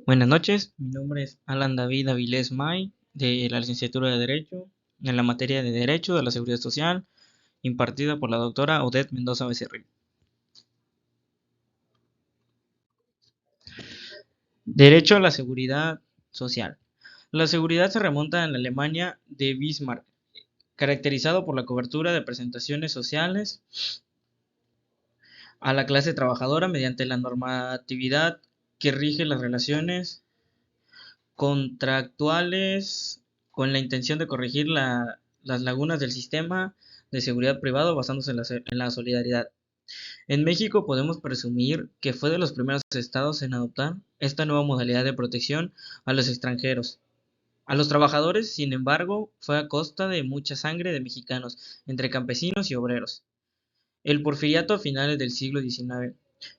Buenas noches, mi nombre es Alan David Avilés May, de la licenciatura de Derecho, en la materia de Derecho de la Seguridad Social, impartida por la doctora Odette Mendoza Becerril. Derecho a la Seguridad Social. La seguridad se remonta en la Alemania de Bismarck, caracterizado por la cobertura de prestaciones sociales a la clase trabajadora mediante la normatividad que rige las relaciones contractuales con la intención de corregir las lagunas del sistema de seguridad privado basándose en la solidaridad. En México podemos presumir que fue de los primeros estados en adoptar esta nueva modalidad de protección a los extranjeros. A los trabajadores, sin embargo, fue a costa de mucha sangre de mexicanos, entre campesinos y obreros. El porfiriato a finales del siglo XIX.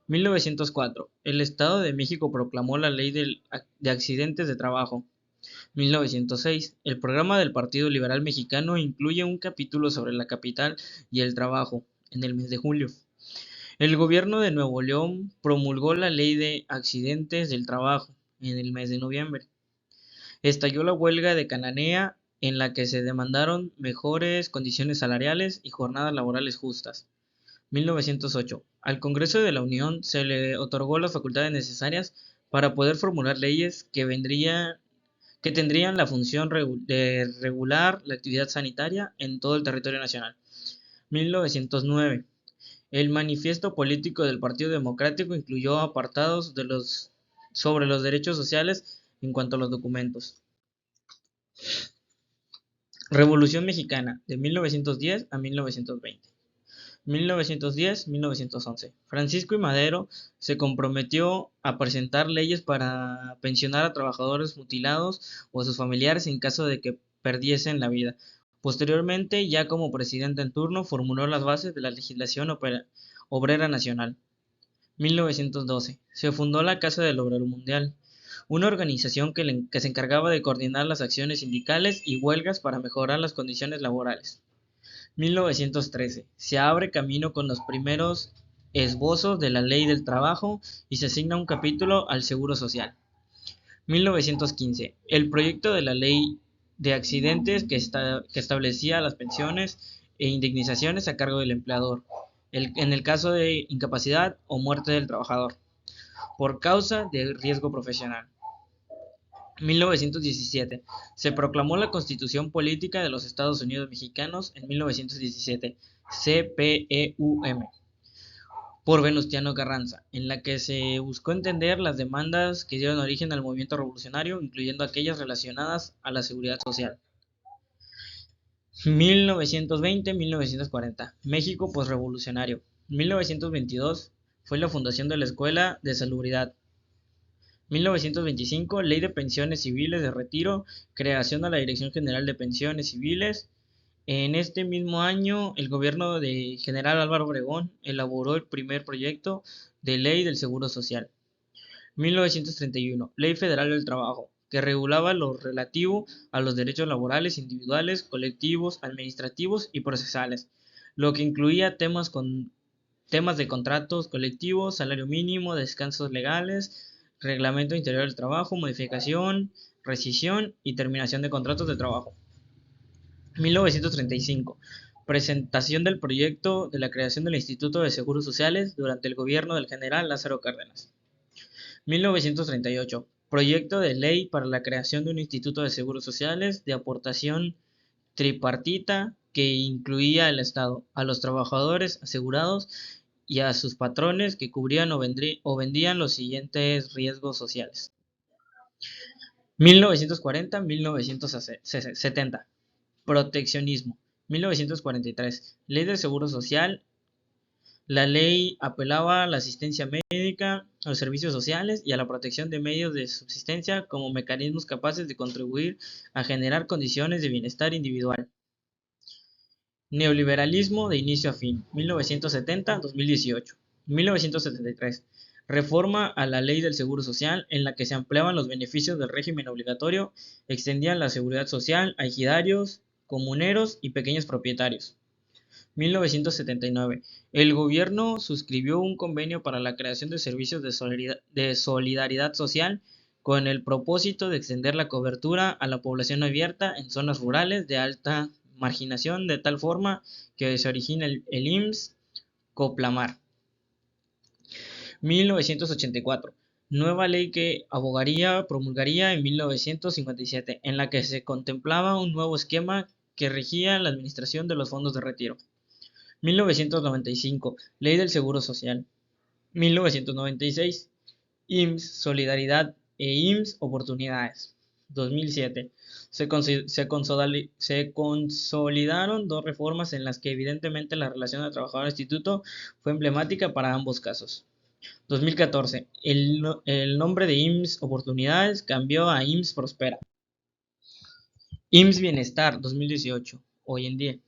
1904. El Estado de México proclamó la Ley de Accidentes de Trabajo. 1906. El programa del Partido Liberal Mexicano incluye un capítulo sobre la capital y el trabajo, en el mes de julio. El gobierno de Nuevo León promulgó la Ley de Accidentes del Trabajo, en el mes de noviembre. Estalló la huelga de Cananea, en la que se demandaron mejores condiciones salariales y jornadas laborales justas. 1908. Al Congreso de la Unión se le otorgó las facultades necesarias para poder formular leyes que tendrían la función de regular la actividad sanitaria en todo el territorio nacional. 1909. El manifiesto político del Partido Democrático incluyó apartados sobre los derechos sociales en cuanto a los documentos. Revolución Mexicana, de 1910 a 1920. 1910-1911. Francisco I. Madero se comprometió a presentar leyes para pensionar a trabajadores mutilados o a sus familiares en caso de que perdiesen la vida. Posteriormente, ya como presidente en turno, formuló las bases de la legislación obrera nacional. 1912. Se fundó la Casa del Obrero Mundial, una organización que se encargaba de coordinar las acciones sindicales y huelgas para mejorar las condiciones laborales. 1913. Se abre camino con los primeros esbozos de la Ley del Trabajo y se asigna un capítulo al Seguro Social. 1915. El proyecto de la Ley de Accidentes que establecía las pensiones e indemnizaciones a cargo del empleador, en el caso de incapacidad o muerte del trabajador, por causa de riesgo profesional. 1917. Se proclamó la Constitución Política de los Estados Unidos Mexicanos en 1917, CPEUM, por Venustiano Carranza, en la que se buscó entender las demandas que dieron origen al movimiento revolucionario, incluyendo aquellas relacionadas a la seguridad social. 1920-1940. México posrevolucionario. 1922 fue la fundación de la Escuela de Salubridad. 1925. Ley de Pensiones Civiles de Retiro, creación de la Dirección General de Pensiones Civiles. En este mismo año, el gobierno de General Álvaro Obregón elaboró el primer proyecto de ley del Seguro Social. 1931. Ley Federal del Trabajo, que regulaba lo relativo a los derechos laborales individuales, colectivos, administrativos y procesales, lo que incluía temas de contratos colectivos, salario mínimo, descansos legales, reglamento interior del trabajo, modificación, rescisión y terminación de contratos de trabajo. 1935. Presentación del proyecto de la creación del Instituto de Seguros Sociales durante el gobierno del general Lázaro Cárdenas. 1938. Proyecto de ley para la creación de un Instituto de Seguros Sociales de aportación tripartita que incluía al Estado, a los trabajadores asegurados y a sus patrones que cubrían o vendían los siguientes riesgos sociales. 1940-1970. Proteccionismo. 1943. Ley del Seguro Social. La ley apelaba a la asistencia médica, a los servicios sociales y a la protección de medios de subsistencia como mecanismos capaces de contribuir a generar condiciones de bienestar individual. Neoliberalismo de inicio a fin, 1970-2018. 1973. Reforma a la Ley del Seguro Social, en la que se ampliaban los beneficios del régimen obligatorio, extendían la seguridad social a ejidarios, comuneros y pequeños propietarios. 1979. El gobierno suscribió un convenio para la creación de servicios de solidaridad social con el propósito de extender la cobertura a la población abierta en zonas rurales de alta marginación, de tal forma que se origine el IMSS Coplamar. 1984. Nueva ley que promulgaría en 1957, en la que se contemplaba un nuevo esquema que regía la administración de los fondos de retiro. 1995. Ley del Seguro Social. 1996. IMSS Solidaridad e IMSS Oportunidades. 2007. Se consolidaron dos reformas en las que evidentemente la relación de trabajador-instituto fue emblemática para ambos casos. 2014. El nombre de IMSS Oportunidades cambió a IMSS Prospera. IMSS Bienestar 2018. Hoy en día.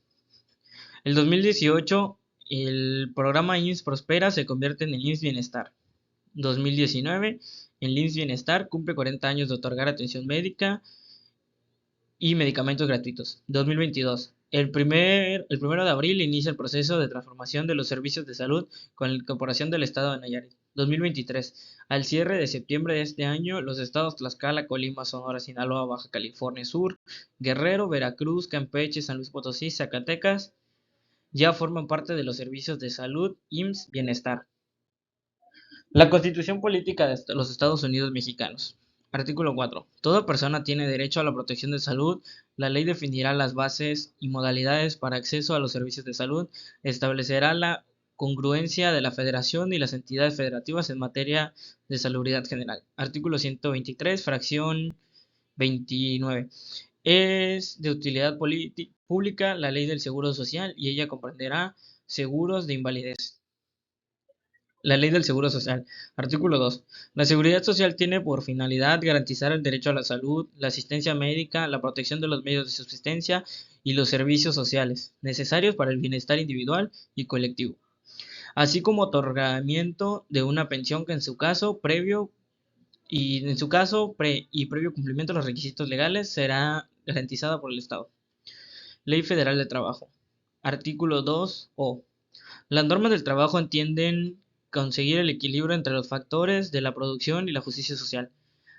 El 2018, el programa IMSS Prospera se convierte en el IMSS Bienestar. 2019, el IMSS Bienestar cumple 40 años de otorgar atención médica y medicamentos gratuitos. 2022. El primero de abril inicia el proceso de transformación de los servicios de salud con la incorporación del estado de Nayarit. 2023. Al cierre de septiembre de este año, los estados Tlaxcala, Colima, Sonora, Sinaloa, Baja California Sur, Guerrero, Veracruz, Campeche, San Luis Potosí, Zacatecas ya forman parte de los servicios de salud IMSS Bienestar. La Constitución Política de los Estados Unidos Mexicanos. Artículo 4. Toda persona tiene derecho a la protección de salud. La ley definirá las bases y modalidades para acceso a los servicios de salud. Establecerá la congruencia de la Federación y las entidades federativas en materia de salubridad general. Artículo 123, fracción 29. Es de utilidad pública la ley del Seguro Social y ella comprenderá seguros de invalidez. La Ley del Seguro Social. Artículo 2. La Seguridad Social tiene por finalidad garantizar el derecho a la salud, la asistencia médica, la protección de los medios de subsistencia y los servicios sociales necesarios para el bienestar individual y colectivo, así como otorgamiento de una pensión que en su caso previo cumplimiento de los requisitos legales será garantizada por el Estado. Ley Federal de Trabajo. Artículo 2 o las normas del trabajo entienden conseguir el equilibrio entre los factores de la producción y la justicia social.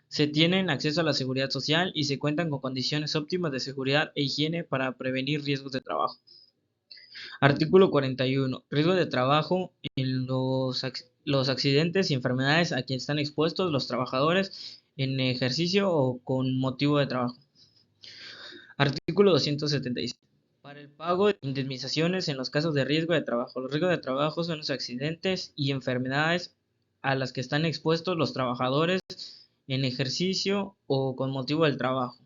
Se tienen acceso a la seguridad social y se cuentan con condiciones óptimas de seguridad e higiene para prevenir riesgos de trabajo. Artículo 41. Riesgo de trabajo en los accidentes y enfermedades a quienes están expuestos los trabajadores en ejercicio o con motivo de trabajo. Artículo 276. Para el pago de indemnizaciones en los casos de riesgo de trabajo. Los riesgos de trabajo son los accidentes y enfermedades a las que están expuestos los trabajadores en ejercicio o con motivo del trabajo.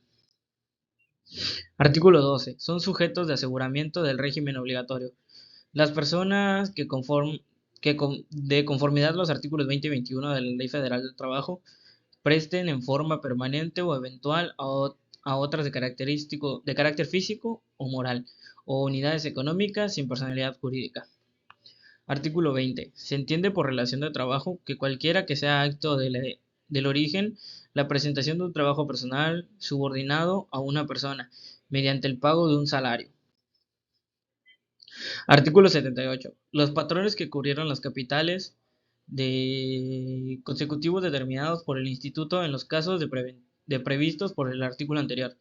Artículo 12. Son sujetos de aseguramiento del régimen obligatorio. Las personas de conformidad a los artículos 20 y 21 de la Ley Federal del Trabajo presten en forma permanente o eventual a otras de carácter físico o moral, o unidades económicas sin personalidad jurídica. Artículo 20. Se entiende por relación de trabajo que cualquiera que sea acto del origen, la presentación de un trabajo personal subordinado a una persona, mediante el pago de un salario. Artículo 78. Los patrones que cubrieron los capitales consecutivos determinados por el Instituto en los casos previstos por el artículo anterior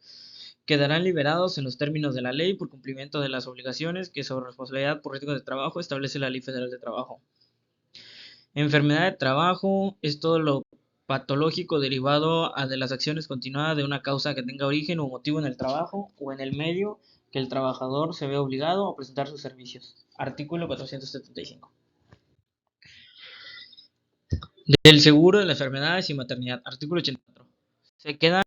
quedarán liberados en los términos de la ley por cumplimiento de las obligaciones que sobre responsabilidad por riesgo de trabajo establece la Ley Federal de Trabajo. Enfermedad de trabajo es todo lo patológico derivado de las acciones continuadas de una causa que tenga origen o motivo en el trabajo o en el medio que el trabajador se ve obligado a prestar sus servicios. Artículo 475. Del seguro de las enfermedades y maternidad. Artículo 84. Se queda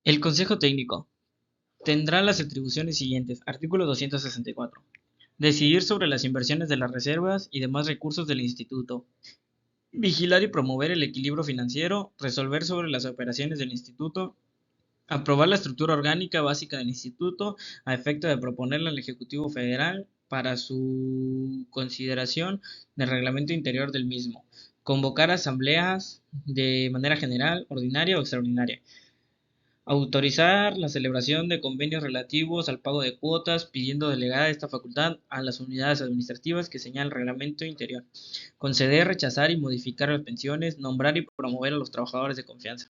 el Consejo Técnico. Tendrá las atribuciones siguientes. Artículo 264. Decidir sobre las inversiones de las reservas y demás recursos del Instituto. Vigilar y promover el equilibrio financiero. Resolver sobre las operaciones del Instituto. Aprobar la estructura orgánica básica del Instituto a efecto de proponerla al Ejecutivo Federal para su consideración del reglamento interior del mismo. Convocar asambleas de manera general, ordinaria o extraordinaria. Autorizar la celebración de convenios relativos al pago de cuotas, pidiendo delegada esta facultad a las unidades administrativas que señala el reglamento interior. Conceder, rechazar y modificar las pensiones, nombrar y promover a los trabajadores de confianza.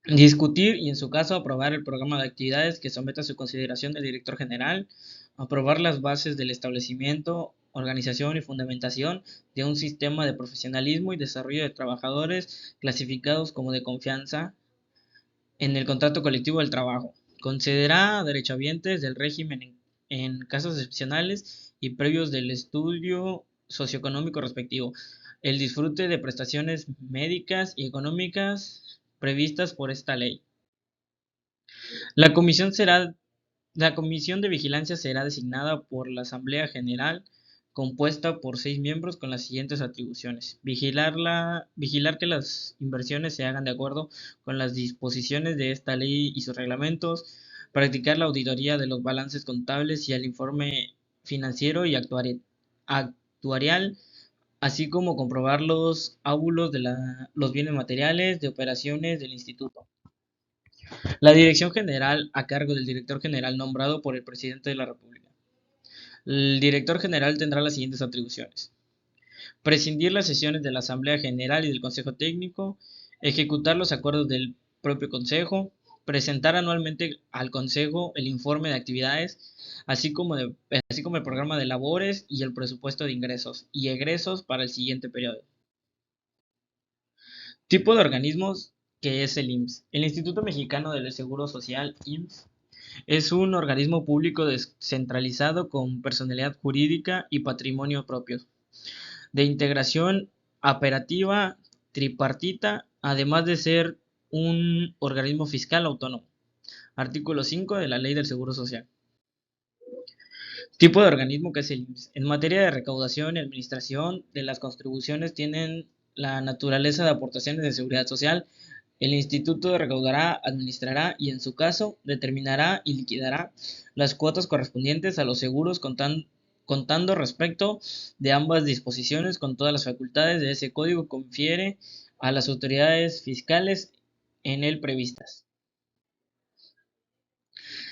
Discutir y, en su caso, aprobar el programa de actividades que someta a su consideración del director general. Aprobar las bases del establecimiento, organización y fundamentación de un sistema de profesionalismo y desarrollo de trabajadores clasificados como de confianza en el contrato colectivo del trabajo. Concederá a derechohabientes del régimen en casos excepcionales y previos del estudio socioeconómico respectivo el disfrute de prestaciones médicas y económicas previstas por esta ley. La comisión será La comisión de vigilancia será designada por la Asamblea General, compuesta por 6 miembros con las siguientes atribuciones: vigilar que las inversiones se hagan de acuerdo con las disposiciones de esta ley y sus reglamentos, practicar la auditoría de los balances contables y el informe financiero y actuarial, así como comprobar los ábulos de los bienes materiales de operaciones del instituto. La dirección general a cargo del director general nombrado por el presidente de la República. El director general tendrá las siguientes atribuciones: prescindir las sesiones de la Asamblea General y del Consejo Técnico, ejecutar los acuerdos del propio Consejo, presentar anualmente al Consejo el informe de actividades, así como el programa de labores y el presupuesto de ingresos y egresos para el siguiente periodo. Tipo de organismos que es el IMSS. El Instituto Mexicano del Seguro Social, IMSS, es un organismo público descentralizado con personalidad jurídica y patrimonio propios, de integración operativa tripartita, además de ser un organismo fiscal autónomo. Artículo 5 de la Ley del Seguro Social. Tipo de organismo que es el IMSS. En materia de recaudación y administración de las contribuciones tienen la naturaleza de aportaciones de seguridad social. El instituto recaudará, administrará y, en su caso, determinará y liquidará las cuotas correspondientes a los seguros contando respecto de ambas disposiciones con todas las facultades de ese código confiere a las autoridades fiscales en él previstas.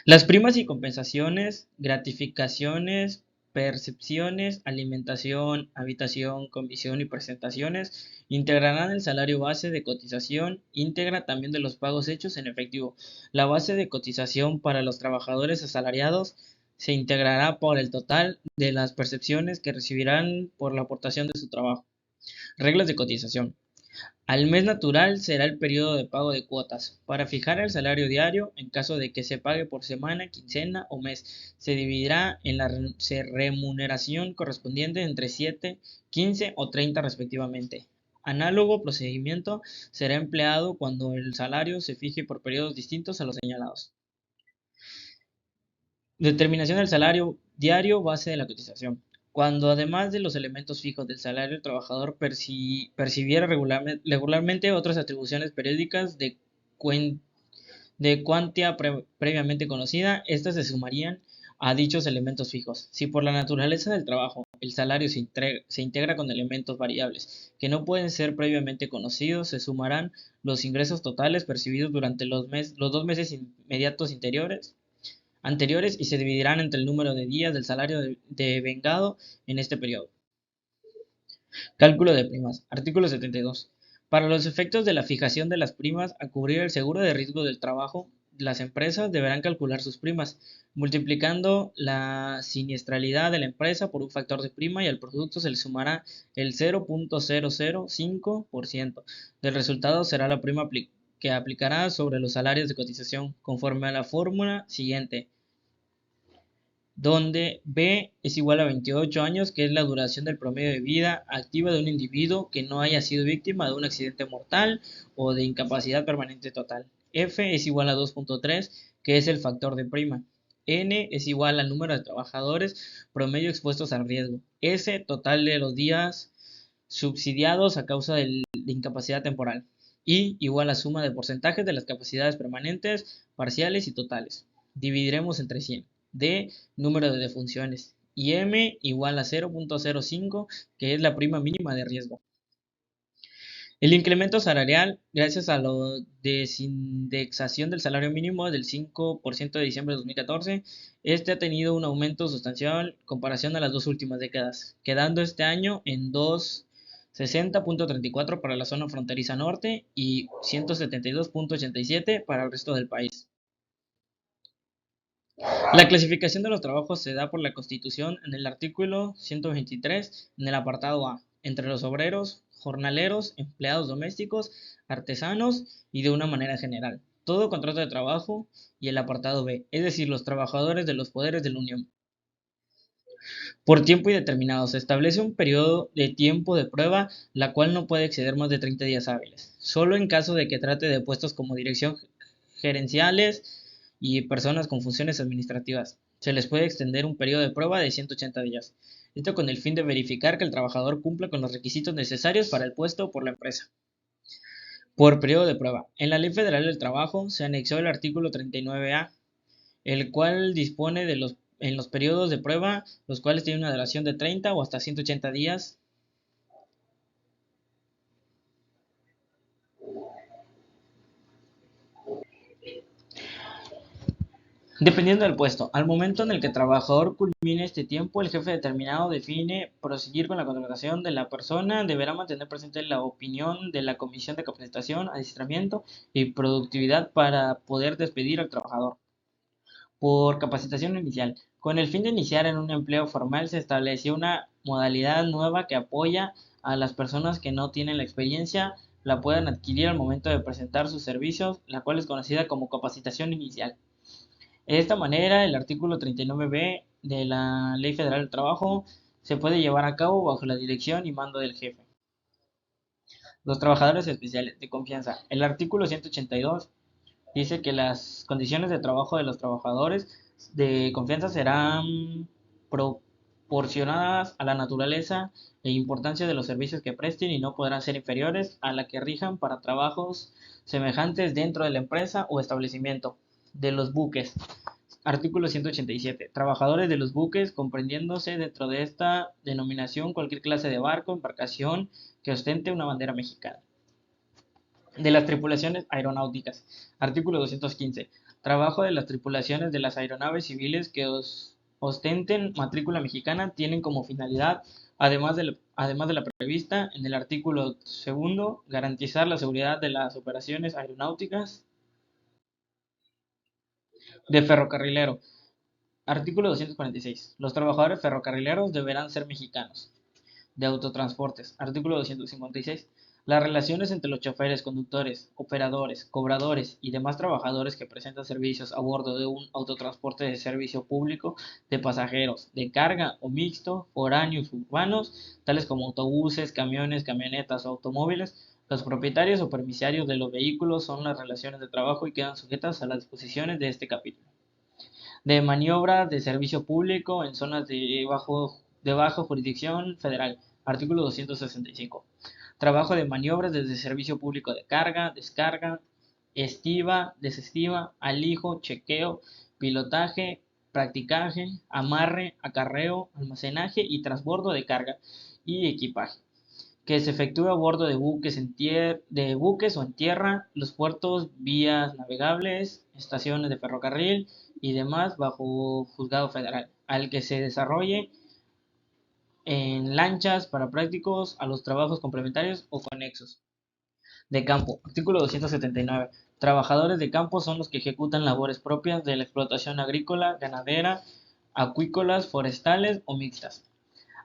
Las primas y compensaciones, gratificaciones, percepciones, alimentación, habitación, comisión y presentaciones integrarán el salario base de cotización íntegra también de los pagos hechos en efectivo. La base de cotización para los trabajadores asalariados se integrará por el total de las percepciones que recibirán por la aportación de su trabajo. Reglas de cotización. Al mes natural será el periodo de pago de cuotas. Para fijar el salario diario, en caso de que se pague por semana, quincena o mes, se dividirá en la remuneración correspondiente entre 7, 15 o 30 respectivamente. Análogo procedimiento será empleado cuando el salario se fije por periodos distintos a los señalados. Determinación del salario diario base de la cotización. Cuando, además de los elementos fijos del salario, el trabajador percibiera regularmente otras atribuciones periódicas de cuantía previamente conocida, estas se sumarían a dichos elementos fijos. Si por la naturaleza del trabajo el salario se integra con elementos variables que no pueden ser previamente conocidos, se sumarán los ingresos totales percibidos durante los 2 meses inmediatos anteriores y se dividirán entre el número de días del salario devengado en este periodo. Cálculo de primas. Artículo 72. Para los efectos de la fijación de las primas a cubrir el seguro de riesgo del trabajo, las empresas deberán calcular sus primas, multiplicando la siniestralidad de la empresa por un factor de prima y al producto se le sumará el 0.005%. Del resultado será la prima que aplicará sobre los salarios de cotización, conforme a la fórmula siguiente, donde B es igual a 28 años, que es la duración del promedio de vida activa de un individuo que no haya sido víctima de un accidente mortal o de incapacidad permanente total. F es igual a 2.3, que es el factor de prima. N es igual al número de trabajadores promedio expuestos al riesgo. S, total de los días subsidiados a causa de incapacidad temporal. Y igual a suma de porcentajes de las capacidades permanentes, parciales y totales. Dividiremos entre 100. D, número de defunciones, y M igual a 0.05, que es la prima mínima de riesgo. El incremento salarial, gracias a la desindexación del salario mínimo del 5% de diciembre de 2014, este ha tenido un aumento sustancial en comparación a las dos últimas décadas, quedando este año en 260.34 para la zona fronteriza norte y 172.87 para el resto del país. La clasificación de los trabajos se da por la Constitución en el artículo 123, en el apartado A, entre los obreros, jornaleros, empleados domésticos, artesanos y de una manera general. Todo contrato de trabajo y el apartado B, es decir, los trabajadores de los poderes de la Unión. Por tiempo indeterminado se establece un periodo de tiempo de prueba, la cual no puede exceder más de 30 días hábiles, solo en caso de que trate de puestos como dirección gerenciales y personas con funciones administrativas. Se les puede extender un periodo de prueba de 180 días. Esto con el fin de verificar que el trabajador cumpla con los requisitos necesarios para el puesto por la empresa. Por periodo de prueba. En la Ley Federal del Trabajo se anexó el artículo 39A, el cual dispone en los periodos de prueba, los cuales tienen una duración de 30 o hasta 180 días. Dependiendo del puesto, al momento en el que el trabajador culmine este tiempo, el jefe determinado define proseguir con la contratación de la persona, deberá mantener presente la opinión de la Comisión de Capacitación, Adiestramiento y Productividad para poder despedir al trabajador. Por capacitación inicial. Con el fin de iniciar en un empleo formal, se estableció una modalidad nueva que apoya a las personas que no tienen la experiencia, la puedan adquirir al momento de presentar sus servicios, la cual es conocida como capacitación inicial. De esta manera, el artículo 39b de la Ley Federal del Trabajo se puede llevar a cabo bajo la dirección y mando del jefe. Los trabajadores especiales de confianza. El artículo 182 dice que las condiciones de trabajo de los trabajadores de confianza serán proporcionadas a la naturaleza e importancia de los servicios que presten y no podrán ser inferiores a la que rijan para trabajos semejantes dentro de la empresa o establecimiento. De los buques. Artículo 187. Trabajadores de los buques, comprendiéndose dentro de esta denominación cualquier clase de barco, embarcación que ostente una bandera mexicana. De las tripulaciones aeronáuticas. Artículo 215. Trabajo de las tripulaciones de las aeronaves civiles que ostenten matrícula mexicana tienen como finalidad, además de la prevista en el artículo segundo, garantizar la seguridad de las operaciones aeronáuticas de ferrocarrilero. Artículo 246. Los trabajadores ferrocarrileros deberán ser mexicanos. De autotransportes. Artículo 256. Las relaciones entre los choferes, conductores, operadores, cobradores y demás trabajadores que presentan servicios a bordo de un autotransporte de servicio público de pasajeros, de carga o mixto, foráneos urbanos, tales como autobuses, camiones, camionetas o automóviles. Los propietarios o permisarios de los vehículos son las relaciones de trabajo y quedan sujetas a las disposiciones de este capítulo. De maniobras de servicio público en zonas de baja jurisdicción federal. Artículo 265. Trabajo de maniobras desde servicio público de carga, descarga, estiva, desestiva, alijo, chequeo, pilotaje, practicaje, amarre, acarreo, almacenaje y transbordo de carga y equipaje que se efectúa a bordo de buques o en tierra, los puertos, vías navegables, estaciones de ferrocarril y demás bajo juzgado federal, al que se desarrolle en lanchas para prácticos a los trabajos complementarios o conexos. De campo. Artículo 279. Trabajadores de campo son los que ejecutan labores propias de la explotación agrícola, ganadera, acuícolas, forestales o mixtas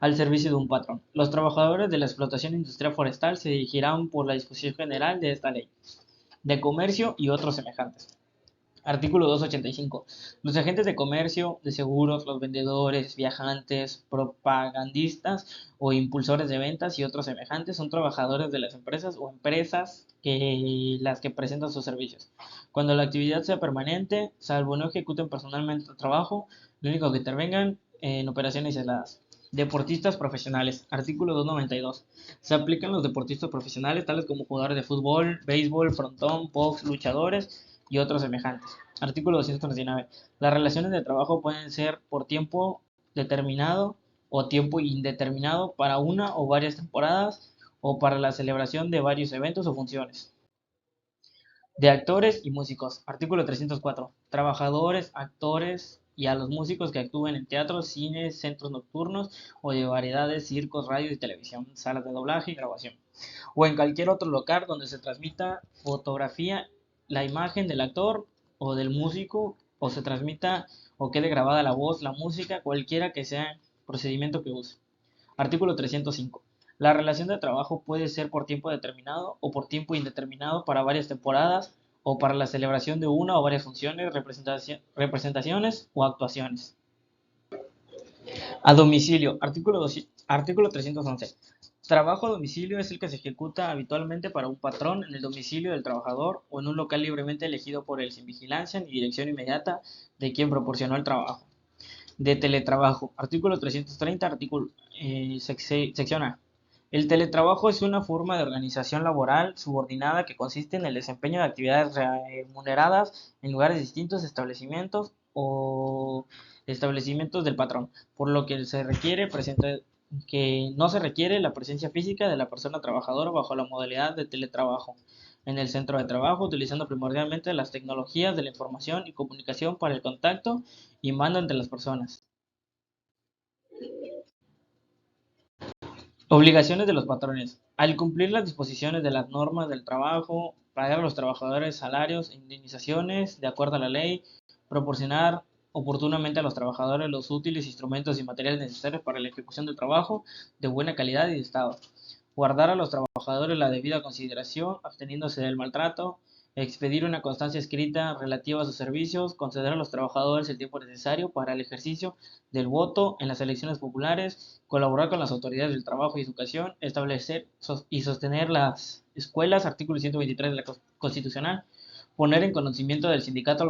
al servicio de un patrón. Los trabajadores de la explotación industrial forestal se dirigirán por la disposición general de esta ley, de comercio y otros semejantes. Artículo 285. Los agentes de comercio, de seguros, los vendedores, viajantes, propagandistas o impulsores de ventas y otros semejantes son trabajadores de las empresas o empresas las que presentan sus servicios. Cuando la actividad sea permanente, salvo no ejecuten personalmente el trabajo, lo único que intervengan en operaciones aisladas. Deportistas profesionales. Artículo 292. Se aplican los deportistas profesionales tales como jugadores de fútbol, béisbol, frontón, box, luchadores y otros semejantes. Artículo 239. Las relaciones de trabajo pueden ser por tiempo determinado o tiempo indeterminado para una o varias temporadas o para la celebración de varios eventos o funciones. De actores y músicos. Artículo 304. Trabajadores, actores y a los músicos que actúen en teatros, cines, centros nocturnos o de variedades, circos, radio y televisión, salas de doblaje y grabación, o en cualquier otro local donde se transmita fotografía, la imagen del actor o del músico, o se transmita o quede grabada la voz, la música, cualquiera que sea el procedimiento que use. Artículo 305. La relación de trabajo puede ser por tiempo determinado o por tiempo indeterminado para varias temporadas o para la celebración de una o varias funciones, representaciones o actuaciones. A domicilio. Artículo 311. Trabajo a domicilio es el que se ejecuta habitualmente para un patrón en el domicilio del trabajador o en un local libremente elegido por él sin vigilancia ni dirección inmediata de quien proporcionó el trabajo. De teletrabajo. Artículo 330, sección A. El teletrabajo es una forma de organización laboral subordinada que consiste en el desempeño de actividades remuneradas en lugares distintos de establecimientos o establecimientos del patrón, por lo que no se requiere la presencia física de la persona trabajadora bajo la modalidad de teletrabajo en el centro de trabajo, utilizando primordialmente las tecnologías de la información y comunicación para el contacto y mando entre las personas. Obligaciones de los patrones. Al cumplir las disposiciones de las normas del trabajo, pagar a los trabajadores salarios e indemnizaciones de acuerdo a la ley, proporcionar oportunamente a los trabajadores los útiles, instrumentos y materiales necesarios para la ejecución del trabajo de buena calidad y de estado. Guardar a los trabajadores la debida consideración, absteniéndose del maltrato, expedir una constancia escrita relativa a sus servicios, conceder a los trabajadores el tiempo necesario para el ejercicio del voto en las elecciones populares, colaborar con las autoridades del trabajo y educación, establecer y sostener las escuelas, artículo 123 de la Constitucional, poner en conocimiento del sindicato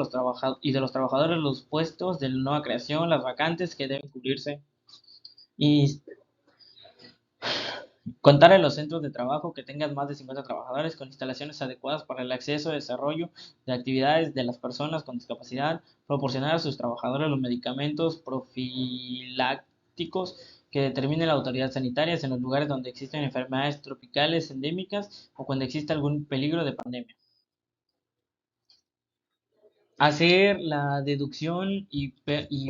y de los trabajadores los puestos de nueva creación, las vacantes que deben cubrirse y contar en los centros de trabajo que tengan más de 50 trabajadores con instalaciones adecuadas para el acceso y desarrollo de actividades de las personas con discapacidad, proporcionar a sus trabajadores los medicamentos profilácticos que determine la autoridad sanitaria en los lugares donde existen enfermedades tropicales endémicas o cuando existe algún peligro de pandemia. Hacer la deducción y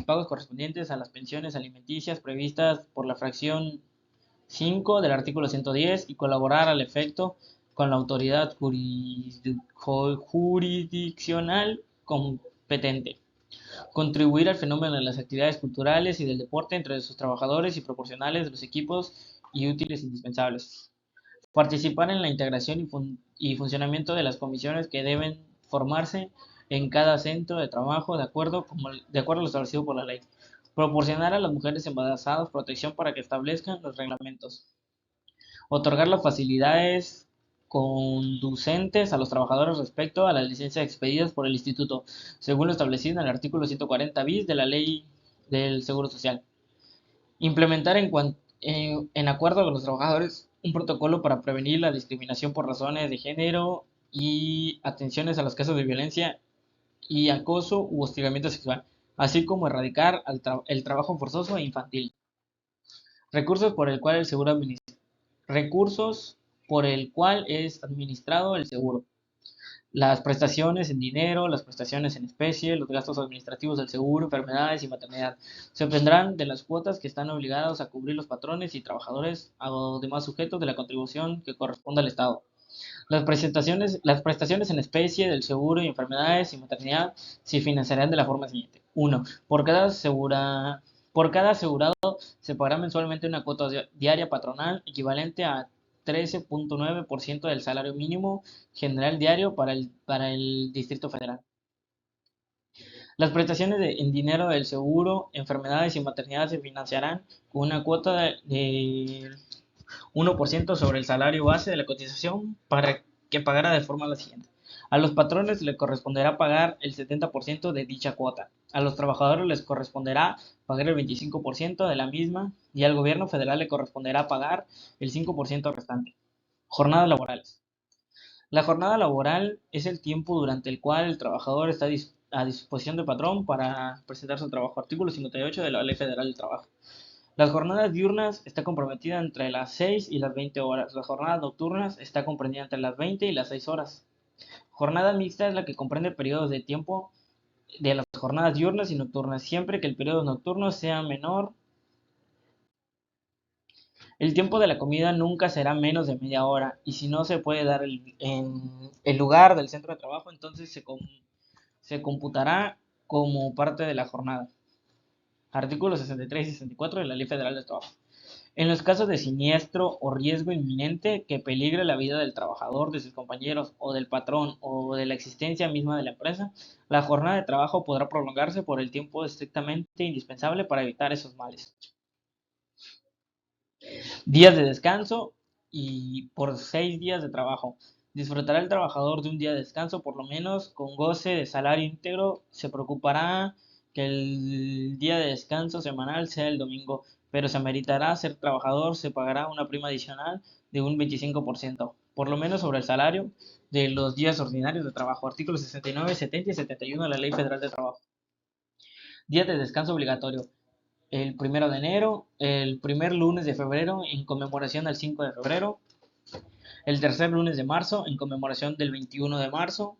pagos correspondientes a las pensiones alimenticias previstas por la fracción 5 del artículo 110 y colaborar al efecto con la autoridad jurisdiccional competente. Contribuir al fenómeno de las actividades culturales y del deporte entre sus trabajadores y proporcionales de los equipos y útiles indispensables. Participar en la integración y funcionamiento de las comisiones que deben formarse en cada centro de trabajo de acuerdo a lo establecido por la ley. Proporcionar a las mujeres embarazadas protección para que establezcan los reglamentos. Otorgar las facilidades conducentes a los trabajadores respecto a las licencias expedidas por el Instituto, según lo establecido en el artículo 140 bis de la Ley del Seguro Social. Implementar en acuerdo con los trabajadores un protocolo para prevenir la discriminación por razones de género y atenciones a los casos de violencia y acoso u hostigamiento sexual, así como erradicar el trabajo forzoso e infantil. Recursos por el cual es administrado el seguro. Las prestaciones en dinero, las prestaciones en especie, los gastos administrativos del seguro, enfermedades y maternidad. Se obtendrán de las cuotas que están obligados a cubrir los patrones y trabajadores o demás sujetos de la contribución que corresponda al Estado. Las prestaciones en especie del seguro y enfermedades y maternidad se financiarán de la forma siguiente. 1. Por cada asegurado se pagará mensualmente una cuota diaria patronal equivalente a 13.9% del salario mínimo general diario para el Distrito Federal. Las prestaciones en dinero del seguro, enfermedades y maternidad se financiarán con una cuota de 1% sobre el salario base de la cotización para que pagará de forma la siguiente. A los patrones les corresponderá pagar el 70% de dicha cuota. A los trabajadores les corresponderá pagar el 25% de la misma y al gobierno federal le corresponderá pagar el 5% restante. Jornadas laborales. La jornada laboral es el tiempo durante el cual el trabajador está a disposición del patrón para presentar su trabajo. Artículo 58 de la Ley Federal del Trabajo. Las jornadas diurnas está comprometida entre las 6 y las 20 horas. Las jornadas nocturnas está comprendida entre las 20 y las 6 horas. Jornada mixta es la que comprende periodos de tiempo de las jornadas diurnas y nocturnas, siempre que el periodo nocturno sea menor. El tiempo de la comida nunca será menos de media hora y si no se puede dar en el lugar del centro de trabajo, entonces se computará como parte de la jornada. Artículos 63 y 64 de la Ley Federal del Trabajo. En los casos de siniestro o riesgo inminente que peligre la vida del trabajador, de sus compañeros o del patrón o de la existencia misma de la empresa, la jornada de trabajo podrá prolongarse por el tiempo estrictamente indispensable para evitar esos males. Días de descanso y por 6 días de trabajo. Disfrutará el trabajador de un día de descanso, por lo menos con goce de salario íntegro. Se preocupará que el día de descanso semanal sea el domingo, pero se ameritará ser trabajador, se pagará una prima adicional de un 25%, por lo menos sobre el salario de los días ordinarios de trabajo. Artículos 69, 70 y 71 de la Ley Federal de Trabajo. Días de descanso obligatorio el 1 de enero, el primer lunes de febrero en conmemoración al 5 de febrero, el tercer lunes de marzo en conmemoración del 21 de marzo,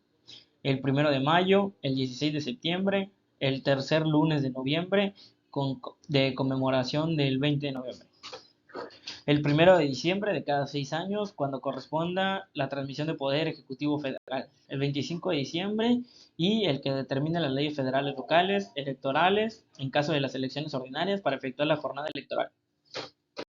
el 1 de mayo, el 16 de septiembre, el tercer lunes de noviembre de conmemoración del 20 de noviembre. El 1 de diciembre de cada 6 años, cuando corresponda la transmisión de poder ejecutivo federal. El 25 de diciembre y el que determine las leyes federales locales electorales en caso de las elecciones ordinarias para efectuar la jornada electoral.